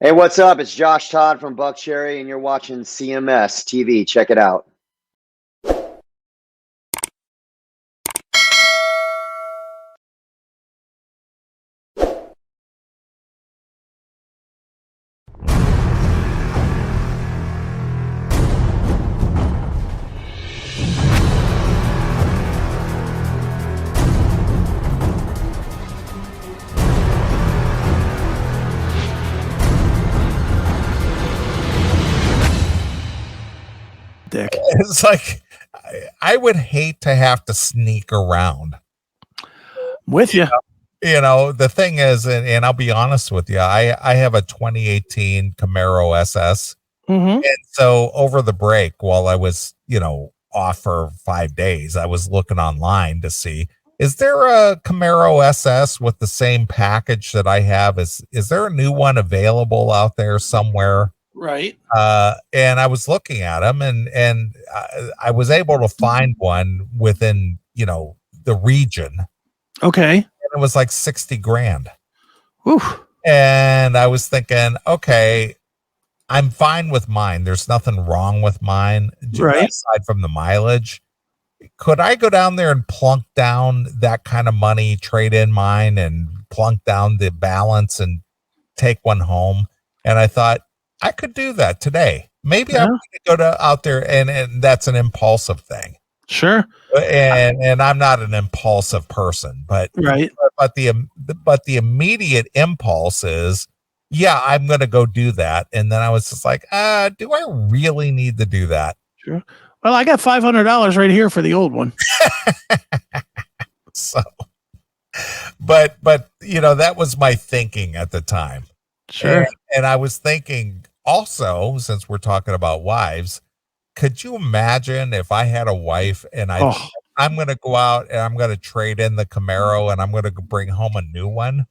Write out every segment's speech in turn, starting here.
Hey, what's up? It's Josh Todd from Buckcherry, and you're watching CMS TV. Check it out. Dick. It's like I would hate to have to sneak around. With you. You know, the thing is, and I'll be honest with you, I have a 2018 Camaro SS. Mm-hmm. And so over the break, while I was, off for 5 days, I was looking online to see, is there a Camaro SS with the same package that I have? Is there a new one available out there somewhere? Right. And I was looking at them and I was able to find one within, the region. Okay. And it was like 60 grand. Oof. And I was thinking, okay, I'm fine with mine. There's nothing wrong with mine, right, aside from the mileage. Could I go down there and plunk down that kind of money, trade in mine and plunk down the balance and take one home? And I thought I could do that today. Maybe I'm going to go out there and that's an impulsive thing. Sure. And I'm not an impulsive person, but right. But the immediate impulse is, yeah, I'm going to go do that. And then I was just like, do I really need to do that? Sure. Well, I got $500 right here for the old one. So, but that was my thinking at the time. Sure. And I was thinking also, since we're talking about wives, could you imagine if I had a wife and I'm going to go out and I'm going to trade in the Camaro and I'm going to bring home a new one?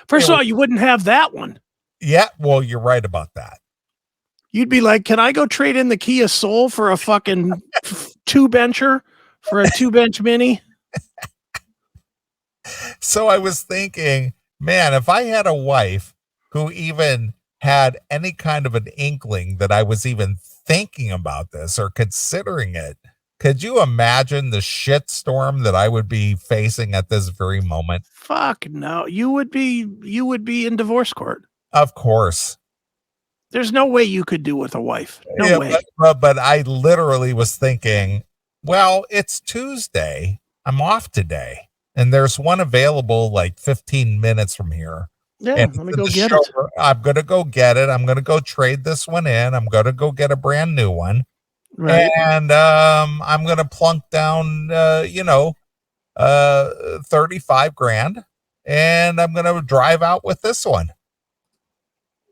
First of all, you wouldn't have that one. Yeah, well, you're right about that. You'd be like, can I go trade in the Kia Soul for a fucking two-bencher, for a two-bench Mini? So I was thinking, man, if I had a wife who even had any kind of an inkling that I was even thinking about this or considering it, could you imagine the shitstorm that I would be facing at this very moment? Fuck no. You would be in divorce court. Of course. There's no way you could do with a wife. No way. But I literally was thinking, well, it's Tuesday. I'm off today. And there's one available like 15 minutes from here. Yeah, and let me go get it. I'm going to go get it. I'm going to go trade this one in. I'm going to go get a brand new one. Right. And I'm going to plunk down, 35 grand. And I'm going to drive out with this one.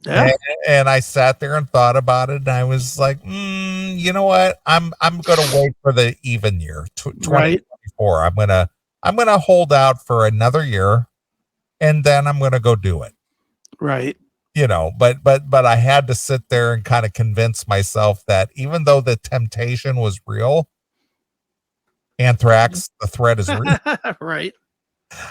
Yeah. And I sat there and thought about it. And I was like, you know what? I'm going to wait for the even year, 2024. Right. I'm going to hold out for another year. And then I'm going to go do it. Right. But I had to sit there and kind of convince myself that even though the temptation was real, anthrax, the threat is real. Right.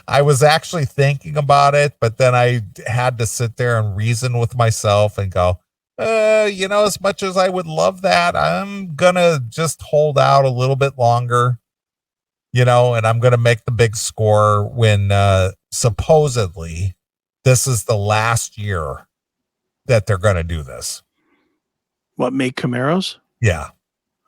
I was actually thinking about it, but then I had to sit there and reason with myself and go, as much as I would love that, I'm going to just hold out a little bit longer, and I'm going to make the big score when supposedly this is the last year that they're going to do this. What, make Camaros? Yeah.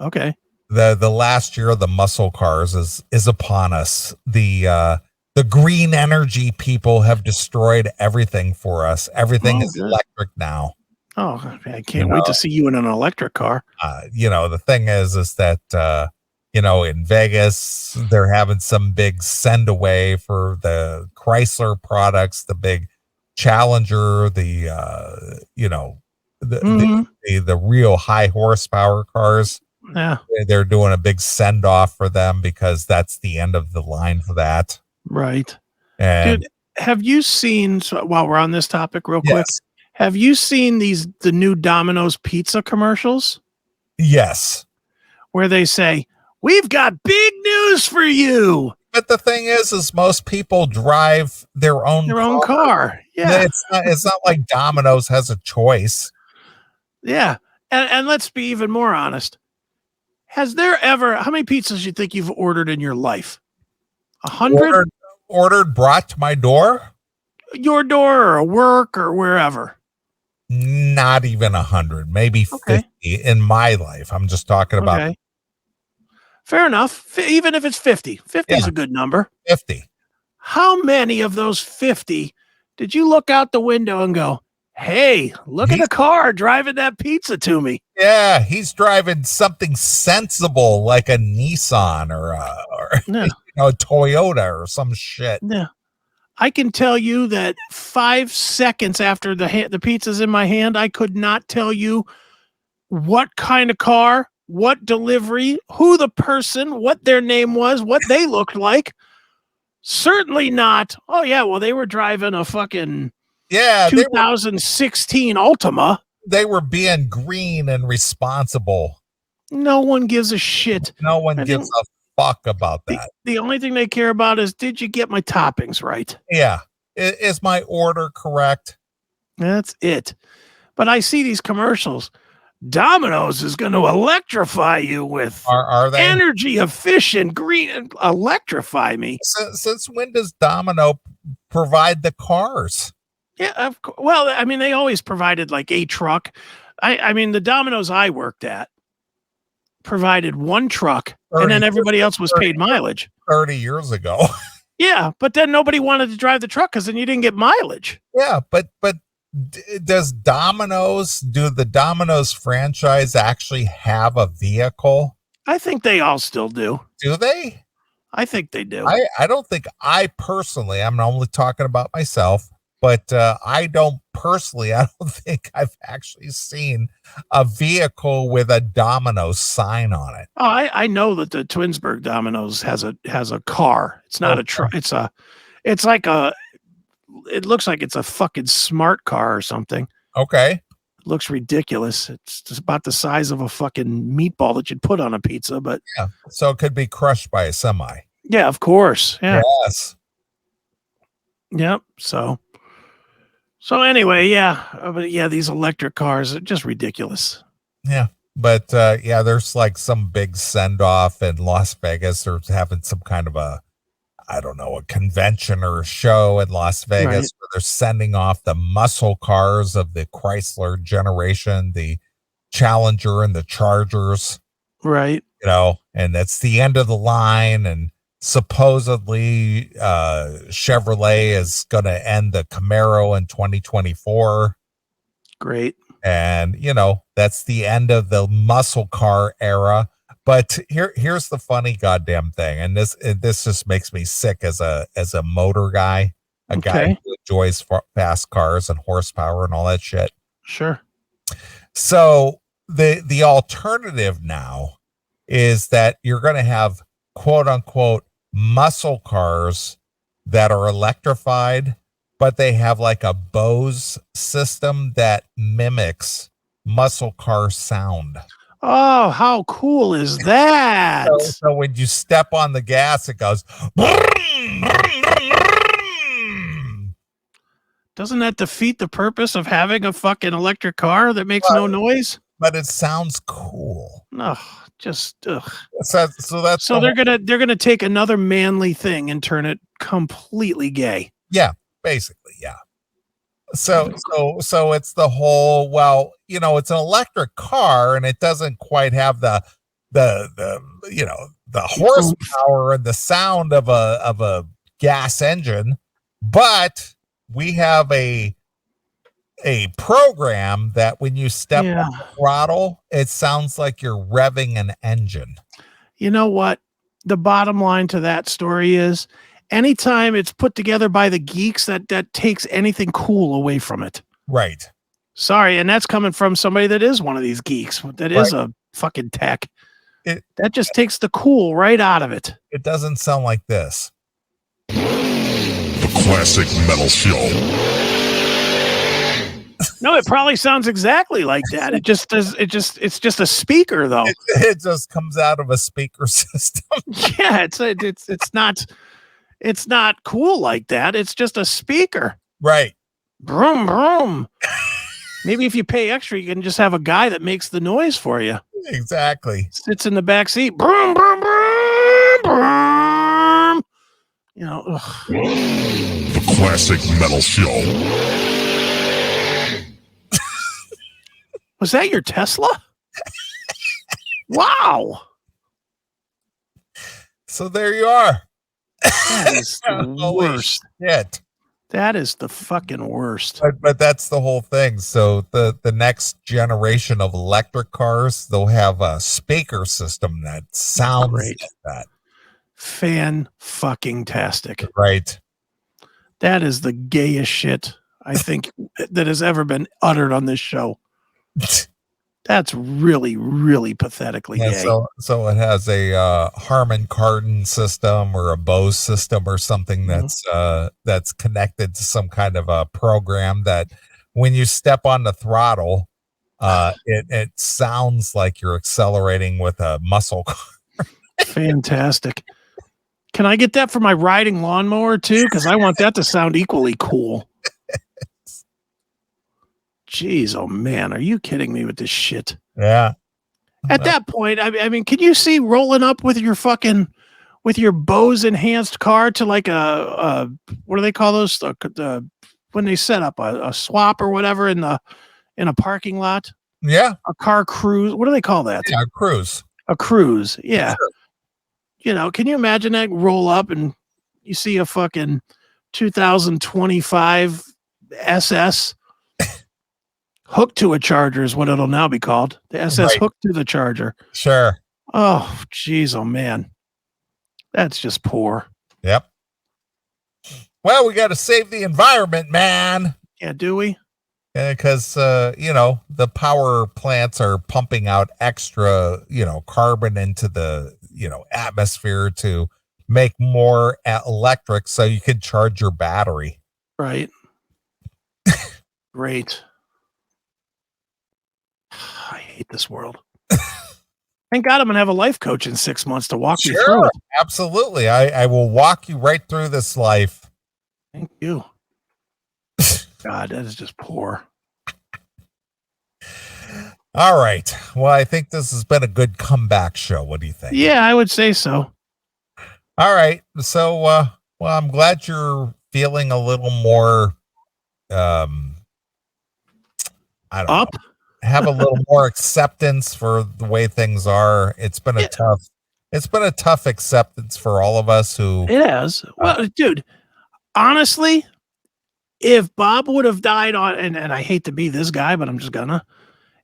Okay. The last year of the muscle cars is upon us. The green energy people have destroyed everything for us. Everything is electric now. Oh, I can't wait to see you in an electric car. The thing is that, in Vegas, they're having some big send away for the Chrysler products, the big Challenger, the real high horsepower cars. Yeah. They're doing a big send off for them because that's the end of the line for that. Right. And dude, have you seen, while we're on this topic real quick, yes. Have you seen the new Domino's pizza commercials? Yes. Where they say, we've got big news for you. But the thing is most people drive their own car. Yeah. It's not like Domino's has a choice. Yeah. And let's be even more honest. Has there ever, how many pizzas you think you've ordered in your life? 100? Ordered, brought to my door? Your door or work or wherever? Not even 100, maybe 50 in my life. I'm just talking about. Okay. Fair enough. Even if it's 50. 50 is a good number. 50. How many of those 50 did you look out the window and go, hey, look at the car driving that pizza to me? Yeah, he's driving something sensible like a Nissan or a Toyota or some shit. Yeah. I can tell you that 5 seconds after the pizza's in my hand, I could not tell you what kind of car, what delivery, who the person, what their name was, what they looked like. Certainly not. Oh yeah, well they were driving a fucking 2016 Altima. They were being green and responsible. No one gives a shit. No one gives a fuck about that. The only thing they care about is, did you get my toppings right? Yeah. Is my order correct? That's it. But I see these commercials. Domino's is going to electrify you with are they energy efficient green. Electrify me. Since when does Domino provide the cars? Yeah, well, I mean, they always provided like a truck. I mean, the Domino's I worked at provided one truck, and then everybody else was paid mileage. 30 years ago. Yeah, but then nobody wanted to drive the truck because then you didn't get mileage. Yeah, but does do the Domino's franchise actually have a vehicle? I think they all still do. Do they? I think they do. I don't think I personally, I'm only talking about myself, but I don't think I've actually seen a vehicle with a Domino's sign on it. Oh, I know that the Twinsburg Domino's has a car. It's not a truck. It looks like it's a fucking smart car or something. Okay. It looks ridiculous. It's just about the size of a fucking meatball that you'd put on a pizza, but yeah. So it could be crushed by a semi. Yeah, of course. Yeah. Yes. Yep. So anyway, but these electric cars are just ridiculous. Yeah. But there's like some big send off in Las Vegas. They're having some kind of a convention or a show in Las Vegas where they're sending off the muscle cars of the Chrysler generation, the Challenger and the Chargers. Right. And that's the end of the line. And supposedly Chevrolet is going to end the Camaro in 2024. Great. And, that's the end of the muscle car era. But here's the funny goddamn thing, and this just makes me sick as a motor guy, guy who enjoys fast cars and horsepower and all that shit. Sure. So the alternative now is that you're going to have quote unquote muscle cars that are electrified, but they have like a Bose system that mimics muscle car sound. Oh, how cool is that? So when you step on the gas, it goes. Doesn't that defeat the purpose of having a fucking electric car that makes no noise? But it sounds cool. No, just ugh. So they're gonna take another manly thing and turn it completely gay. Yeah, basically, yeah. So it's the whole, it's an electric car and it doesn't quite have the horsepower and the sound of a gas engine, but we have a program that when you step on the throttle, it sounds like you're revving an engine. You know what? The bottom line to that story is, anytime it's put together by the geeks, that takes anything cool away from it. Right. Sorry. And that's coming from somebody that is one of these geeks, that is a fucking tech. That just takes the cool right out of it. It doesn't sound like this. The Classic Metal Show. No, it probably sounds exactly like that. It just does. It's just a speaker though. It just comes out of a speaker system. Yeah. It's not, It's not cool like that. It's just a speaker. Right. Broom, broom. Maybe if you pay extra, you can just have a guy that makes the noise for you. Exactly. Sits in the back seat. Broom, broom, broom, broom. You know, ugh. The Classic Metal Show. Was that your Tesla? Wow. So there you are. That is the Holy worst. shit. That is the fucking worst. But that's the whole thing. So the next generation of electric cars, they'll have a speaker system that sounds Great. like that. Fan-fucking-tastic. Right. That is the gayest shit I think that has ever been uttered on this show. That's really, really pathetically Yeah, gay. so it has a Harman Kardon system or a Bose system or something that's connected to some kind of a program that when you step on the throttle, it sounds like you're accelerating with a muscle car. Fantastic. Can I get that for my riding lawnmower too? Because I want that to sound equally cool. Jeez, oh man, are you kidding me with this shit? Yeah. At that point, I mean, can you see rolling up with your Bose enhanced car to like a what do they call those? When they set up a swap or whatever in a parking lot? Yeah. A car cruise. What do they call that? Yeah, cruise. A cruise. Yeah. Sure. You know, can you imagine that roll up and you see a fucking 2025 SS hooked to a Charger is what it'll now be called. The SS Right. hooked to the Charger. Sure. Oh, geez. Oh, man. That's just poor. Yep. Well, we got to save the environment, man. Yeah, do we? Because, the power plants are pumping out extra, carbon into the, atmosphere to make more electric so you can charge your battery. Right. Great. I hate this world. Thank God I'm going to have a life coach in 6 months to walk me through it. Absolutely. I will walk you right through this life. Thank you. God, that is just poor. All right. Well, I think this has been a good comeback show. What do you think? Yeah, I would say so. All right. So, well, I'm glad you're feeling a little more, I don't know, have a little more acceptance for the way things are. It's been a tough acceptance for all of us who. It has. Well, dude, honestly, if Bob would have died on, and I hate to be this guy, but I'm just gonna,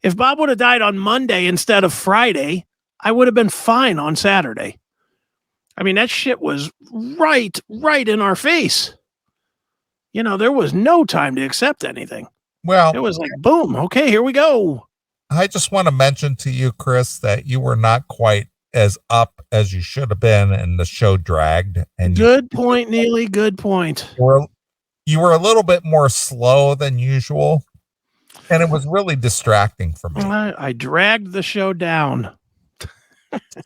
if Bob would have died on Monday instead of Friday, I would have been fine on Saturday. I mean, that shit was right in our face. There was no time to accept anything. Well, it was like, boom, okay, here we go. I just want to mention to you, Chris, that you were not quite as up as you should have been, and the show dragged. And good point, Neely. Good point. You were a little bit more slow than usual, and it was really distracting for me. I dragged the show down.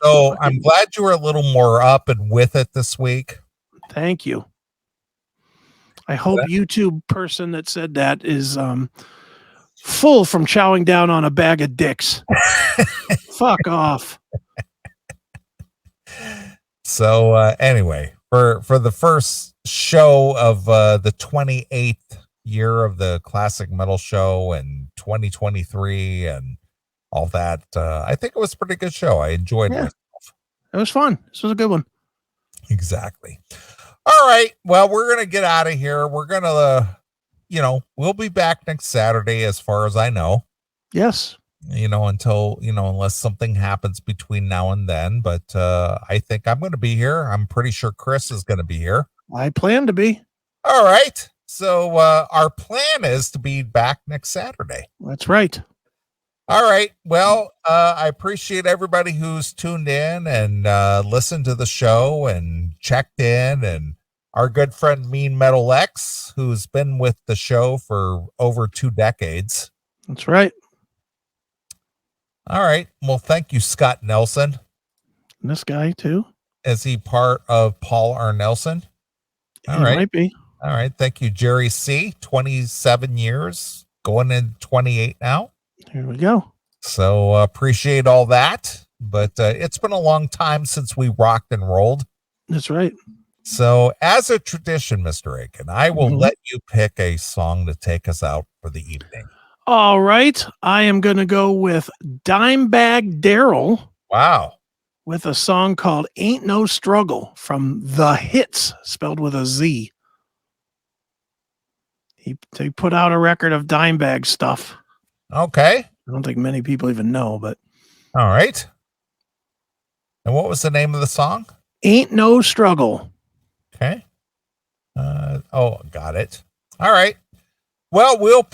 So I'm glad you were a little more up and with it this week. Thank you. I hope YouTube person that said that is full from chowing down on a bag of dicks. Fuck off. So anyway, for the first show of the 28th year of the Classic Metal Show and 2023 and all that, I think it was a pretty good show. I enjoyed myself. It was fun. This was a good one. Exactly. All right. Well, we're going to get out of here. We're going to, we'll be back next Saturday as far as I know. Yes. Until, unless something happens between now and then. But I think I'm going to be here. I'm pretty sure Chris is going to be here. I plan to be. All right. So our plan is to be back next Saturday. That's right. All right. Well, I appreciate everybody who's tuned in and listened to the show and checked in, and our good friend Mean Metal X, who's been with the show for over 2 decades. That's right. All right. Well, thank you, Scott Nelson. And this guy too. Is he part of Paul R. Nelson? All right. Might be. All right. Thank you, Jerry C. 27 years, going in 28 now. Here we go. So appreciate all that. But it's been a long time since we rocked and rolled. That's right. So as a tradition, Mr. Akin, I will let you pick a song to take us out for the evening. All right. I am going to go with Dimebag Darrell. Wow. With a song called Ain't No Struggle from The Hits, spelled with a Z. They put out a record of Dimebag stuff. Okay. I don't think many people even know, but. All right. And what was the name of the song? Ain't No Struggle. Okay. Got it. All right. Well, we'll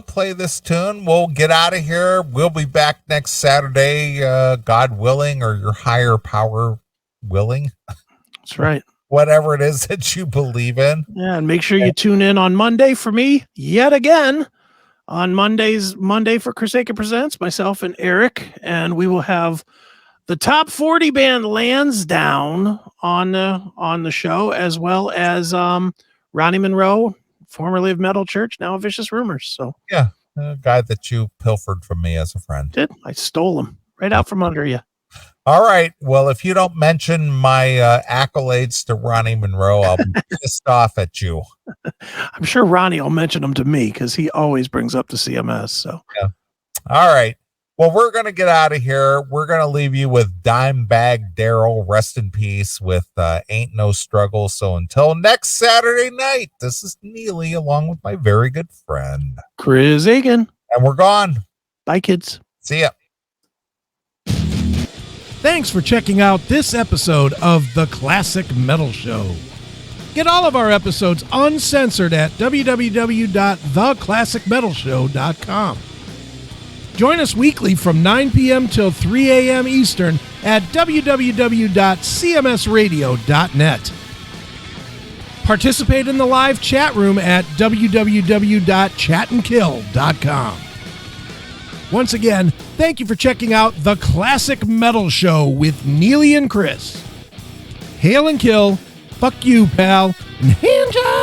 play this tune. We'll get out of here. We'll be back next Saturday, God willing, or your higher power willing. That's right. Whatever it is that you believe in. Yeah, and make sure you tune in on Monday for me yet again. On Monday for Chris Akin Presents, myself and Eric, and we will have the top 40 band Lansdowne on the show, as well as Ronnie Monroe, formerly of Metal Church, now of Vicious Rumors. So yeah, a guy that you pilfered from me as a friend. I stole him right out from under you. All right. Well, if you don't mention my accolades to Ronnie Monroe, I'll be pissed off at you. I'm sure Ronnie will mention them to me because he always brings up the CMS. So yeah. All right. Well, we're going to get out of here. We're going to leave you with Dimebag Darrell, rest in peace, with Ain't No Struggle. So until next Saturday night, this is Neeley along with my very good friend, Chris Akin. And we're gone. Bye, kids. See ya. Thanks for checking out this episode of The Classic Metal Show. Get all of our episodes uncensored at www.theclassicmetalshow.com. Join us weekly from 9 p.m. till 3 a.m. Eastern at www.cmsradio.net. Participate in the live chat room at www.chatandkill.com. Once again, thank you for checking out The Classic Metal Show with Neeley and Chris. Hail and kill, fuck you, pal, and hand job.